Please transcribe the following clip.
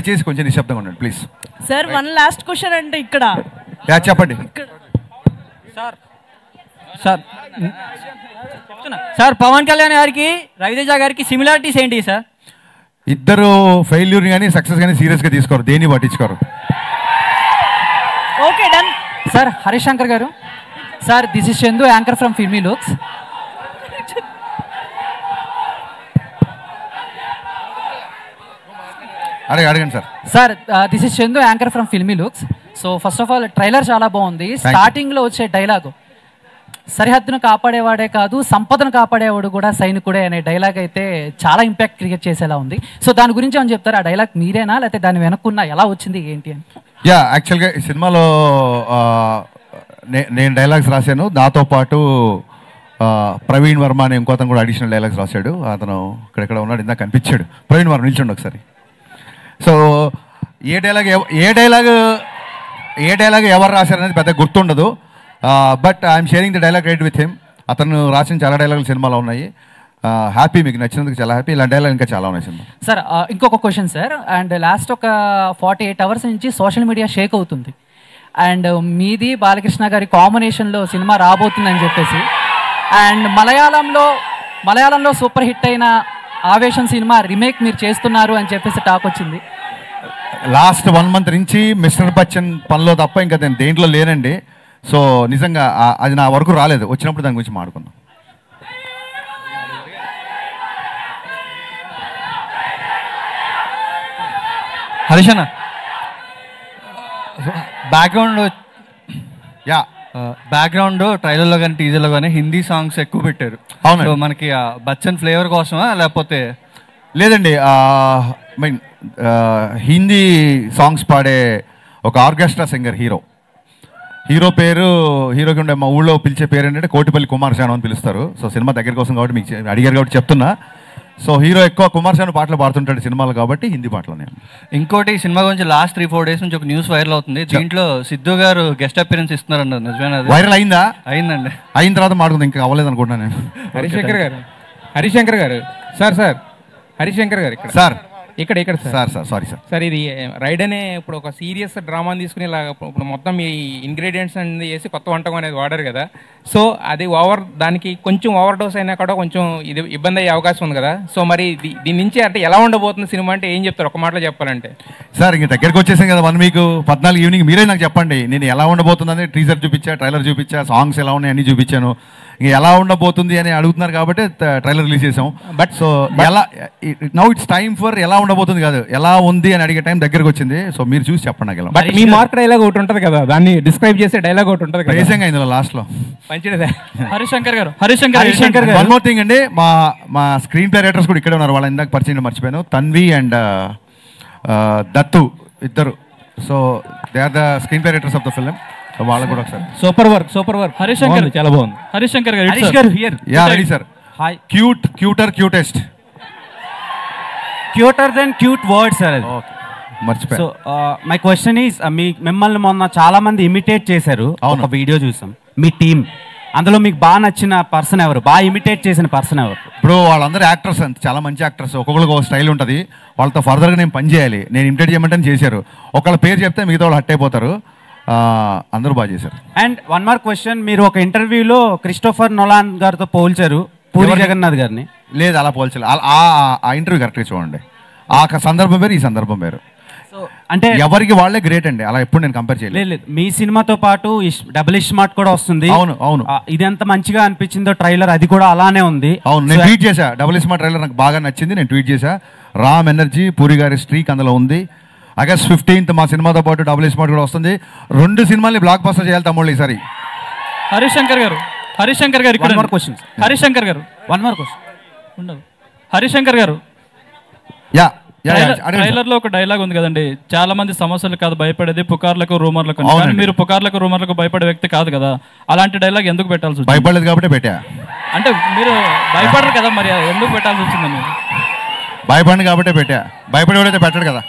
దయచేసి కొంచెం నిశ్శబ్దంగా ఉండండి please. Sir one last question అంటే ఇక్కడ చెప్పండి sir. Sir sir Pawan Kalyan గారికి రవితేజ గారికి సిమిలారిటీస్ ఏంటి సార్? ఇద్దరు ఫెయిల్యూర్ కానీ సక్సెస్ కానీ సీరియస్గా తీసుకోరు, దేన్ని పట్టించుకోరు. Okay done. Sir Harish Shankar garu. Sir this is Chandu, anchor from filmy looks. అడగండి sir. Sir this is Chandu, anchor from filmy looks. So first of all trailer చాలా బాగుంది. స్టార్టింగ్లో వచ్చే డైలాగు సరిహద్దును కాపాడేవాడే కాదు సంపదను కాపాడేవాడు కూడా సైనికుడే అనే డైలాగ్ అయితే చాలా ఇంపాక్ట్ క్రియేట్ చేసేలా ఉంది. సో దాని గురించి ఏమని చెప్తారు? ఆ డైలాగ్ మీరేనా లేకపోతే దాని వెనక్కున్న ఎలా వచ్చింది ఏంటి అని? యాక్చువల్గా ఈ సినిమాలో నేను డైలాగ్స్ రాశాను, నాతో పాటు ప్రవీణ్ వర్మ అనే ఇంకోతను కూడా అడిషనల్ డైలాగ్స్ రాశాడు. అతను ఇక్కడెక్కడ ఉన్నాడు, ఇందాక కనిపించాడు. ప్రవీణ్ వర్మ నిల్చండి ఒకసారి. సో ఏ డైలాగ్ ఎవరు రాశారనేది పెద్ద గుర్తుండదు, but I'm sharing the dialogue right with him. అతను రాసిన చాలా డైలాగులు సినిమాలో ఉన్నాయి. హ్యాపీ, మీకు నచ్చినందుకు చాలా హ్యాపీ. ఇలా డైలాగ్ ఇంకా చాలా ఉన్నాయి సినిమా. సార్ ఇంకొక క్వశ్చన్ సార్. అండ్ లాస్ట్ ఒక 48 అవర్స్ నుంచి సోషల్ మీడియా షేక్ అవుతుంది. అండ్ మీది బాలకృష్ణ గారి కాంబినేషన్లో సినిమా రాబోతుందని చెప్పేసి, అండ్ మలయాళంలో సూపర్ హిట్ అయిన ఆవేశం సినిమా రీమేక్ మీరు చేస్తున్నారు అని చెప్పేసి టాక్ వచ్చింది. లాస్ట్ 1 month నుంచి మిస్టర్ బచ్చన్ పనిలో తప్ప ఇంకా నేను దేంట్లో లేనండి. సో నిజంగా అది నా వరకు రాలేదు, వచ్చినప్పుడు దాని గురించి మాట్లాడుకుందాం. హరీష్ అన్న బ్యాక్గ్రౌండ్ ట్రైలర్లో కానీ టీజర్లో కానీ హిందీ సాంగ్స్ ఎక్కువ పెట్టారు. అవును, మనకి బచ్చన్ ఫ్లేవర్ కోసమా లేకపోతే? లేదండి, మీన్ హిందీ సాంగ్స్ పాడే ఒక ఆర్కెస్ట్రా సింగర్ హీరోకి ఉండే మా ఊళ్ళో పిలిచే పేరు ఏంటంటే కోటిపల్లి కుమార్ శాను అని పిలుస్తారు. సో సినిమా దగ్గర కోసం కాబట్టి మీకు అడిగారు కాబట్టి చెప్తున్నా. సో హీరో ఎక్కువ కుమార్ శాను పాటలు పాడుతుంటాడు సినిమాలు కాబట్టి హిందీ పాటలు. నేను ఇంకోటి సినిమా గురించి లాస్ట్ 3-4 days నుంచి ఒక న్యూస్ వైరల్ అవుతుంది. దీంట్లో సిద్ధు గారు గెస్ట్ అపియరెన్స్ ఇస్తున్నారన్నారు, నిజమేనా? వైరల్ అయిందా? అయిందండి. అయిన తర్వాత మాట్లాడుకుందాం, ఇంకా అవ్వలేదు అనుకుంటున్నాను నేను. హరిశంకర్ గారు సార్ హరిశంకర్ గారు ఇక్కడ సార్ ఇది రైడ్ అనే ఇప్పుడు ఒక సీరియస్ డ్రామాని తీసుకుని ఇప్పుడు మొత్తం ఈ ఇంగ్రీడియంట్స్ అనేది వేసి కొత్త వంటకం అనేది వాడారు కదా. సో అది దానికి కొంచెం ఓవర్ డోస్ అయినా కూడా కొంచెం ఇది ఇబ్బంది అయ్యే అవకాశం ఉంది కదా. సో మరి దీని నుంచి అంటే ఎలా ఉండబోతుంది సినిమా అంటే ఏం చెప్తారు ఒక మాటలో చెప్పాలంటే? సార్ ఇంక దగ్గరికి వచ్చేసాం కదా 1 week 14 ఈవినింగ్, మీరే నాకు చెప్పండి నేను ఎలా ఉండబోతుందని. టీజర్ చూపించా, ట్రైలర్ చూపించా, సాంగ్స్ ఎలా ఉన్నాయి అన్నీ చూపించాను. ఇంక ఎలా ఉండబోతుంది అని అడుగుతున్నారు కాబట్టి ట్రైలర్ రిలీజ్ చేసాం. బట్ సో ఎలా నౌ ఇట్స్ టైమ్ ఫర్ ఎలా ఉండబోతుంది కాదు, ఎలా ఉంది అని అడిగే టైం దగ్గరకు వచ్చింది. సో మీరు చూసి చెప్పండి నాకు. బట్ మీ మార్క్ డైలాగ్ ఒకటి ఉంటుంది కదా, దాన్ని డిస్క్రైబ్ చేసే డైలాగ్ ఒకటి ఉంటుంది కదా, నిజంగా ఇందులో లాస్ట్ లో మంచిదే. హరిశంకర్ గారు వన్ మోర్ థింగ్ అండి, మా స్క్రీన్ ప్లే రైటర్స్ కూడా ఇక్కడే ఉన్నారు. వాళ్ళ ఇందాక పరిచయం మర్చిపోయాను, తన్వి అండ్ దత్తు ఇద్దరు. So they are the screenplay writers of the film. వాళ్ళకు కూడా ఒకసారి సూపర్ వర్క్ హరిశంకర్ చాలా బాగుంది. Harishankar garu here. Ya ready sir. Hi. Cutest cuter then cute word sir అది. మర్చిపోయా. సో మై క్వశ్చన్ ఈస్, మిమ్మల్ని మొన్న చాలా మంది ఇమిటేట్ చేశారు, ఒక వీడియో చూసాం మీ టీం. అందులో మీకు బాగా నచ్చిన పర్సన్ ఎవరు, బాగా ఇమిటేట్ చేసిన పర్సన్ ఎవరు? ఇప్పుడు వాళ్ళందరూ యాక్టర్స్ అంత చాలా మంచి యాక్టర్స్, ఒక్కొక్కరికి ఒక స్టైల్ ఉంటుంది. వాళ్ళతో ఫర్దర్గా నేను పని చేయాలి, నేను ఇమిటేట్ చేయమంటే చేశారు. ఒకళ్ళ పేరు చెప్తే మిగతా వాళ్ళు హట్ అయిపోతారు. అందరూ బాగా చేశారు. అండ్ వన్ మోర్ క్వశ్చన్, మీరు ఒక ఇంటర్వ్యూలో క్రిస్టోఫర్ నోలాన్ గారితో పోల్చారు పూరి జగన్నాథ్ గారిని. లేదు, అలా పోల్చలేదు. ఆ ఇంటర్వ్యూ కరెక్ట్గా చూడండి. ఆ సందర్భం వేరు, ఈ సందర్భం వేరు. సో అంటే ఎవరికి వాళ్ళే గ్రేట్ అండి, అలా ఎప్పుడు నేను కంపేర్ చేయలేదు. లేదు, మీ సినిమాతో పాటు డబుల్ స్మార్ట్ కూడా వస్తుంది. అవును. ఇది ఎంత మంచిగా అనిపించిందో ట్రైలర్, అది కూడా అలానే ఉంది. అవును, నేను ట్వీట్ చేశా. డబుల్ స్మార్ట్ ట్రైలర్ నాకు బాగా నచ్చింది, నేను ట్వీట్ చేశా. రామ్ ఎనర్జీ, పూరి గారి స్ట్రీక్ అందులో ఉంది. August 15th మా సినిమాతో పాటు డబుల్ స్మార్ట్ కూడా వస్తుంది. 2 సినిమాల్ని బ్లాక్ బస్టర్ చేయాలి తమ్ముళ్ళు ఈసారి. హరిశంకర్ గారు ఇక్కడ వన్ మోర్ క్వశ్చన్. హరిశంకర్ గారు వన్ మోర్ క్వశ్చన్ ఉండదు. హరిశంకర్ గారు, ట్రైలర్ లో ఒక డైలాగ్ ఉంది కదండి, చాలా మంది సమస్యలు కాదు భయపడేది పుకార్లకు రూమర్లకు. మీరు పుకార్లకు రూమర్లకు భయపడే వ్యక్తి కాదు కదా, అలాంటి డైలాగ్ ఎందుకు పెట్టాల్సి వచ్చింది? భయపడలేదు కాబట్టి పెట్టా. అంటే మీరు భయపడరు కదా, మరి ఎందుకు పెట్టాల్సి వచ్చిందని? భయపడింది కాబట్టి పెట్టా. భయపడేవాడైతే పెట్టాడు కదా.